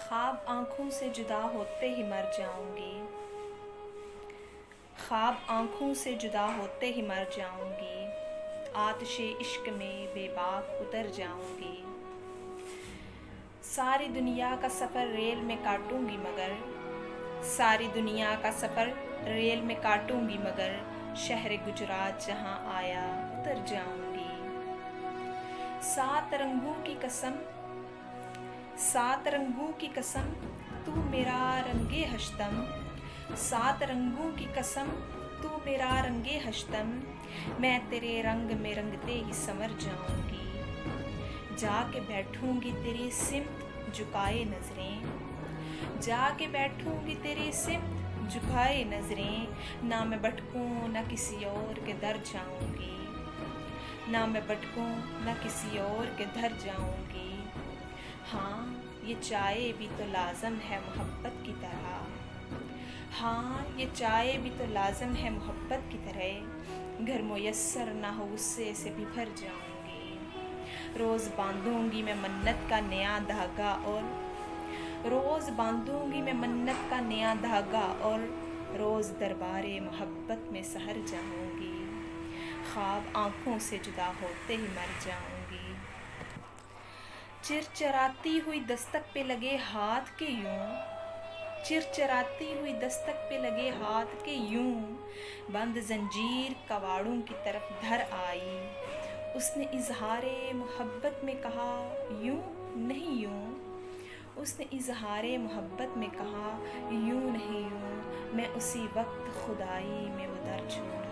ख्वाब आँखों से जुदा होते ही मर जाऊंगी, ख्वाब आँखों से जुदा होते ही मर जाऊंगी, आतिशे इश्क में बेबाक उतर जाऊंगी। सारी दुनिया का सफ़र रेल में काटूंगी मगर, सारी दुनिया का सफ़र रेल में काटूंगी मगर, शहर गुजरात जहाँ आया उतर जाऊंगी। सात रंगों की कसम, सात रंगों की कसम, तू मेरा रंगे हश्तम, सात रंगों की कसम, तू मेरा रंगे हश्तम, मैं तेरे रंग में रंगते ही संवर जाऊंगी। जाके बैठूंगी तेरी सिमत झुकाए नजरें, जाके बैठूंगी तेरी सिमत झुकाए नजरें, ना मैं भटकूं ना किसी और के दर जाऊंगी, ना मैं भटकूं ना किसी और के दर जाऊंगी। हाँ ये चाय भी तो लाज़म है मोहब्बत की तरह, हाँ ये चाय भी तो लाज़म है मोहब्बत की तरह, घर मुयस्सर ना हो उससे से भी भर जाऊंगी। रोज़ बांधूंगी मैं मन्नत का नया धागा और, रोज़ बांधूंगी मैं मन्नत का नया धागा और, रोज़ दरबारे मोहब्बत में सहर जाऊंगी, ख्वाब आँखों से जुदा होते ही मर जाऊंगी। चिरचराती हुई दस्तक पे लगे हाथ के यूं, चिरचराती हुई दस्तक पे लगे हाथ के यूं, बंद जंजीर कवाड़ों की तरफ धर आई, उसने इजहारे मोहब्बत में कहा यूं नहीं यूं, उसने इजहारे मोहब्बत में कहा यूं नहीं यूं, मैं उसी वक्त खुदाई में वो दर छोड़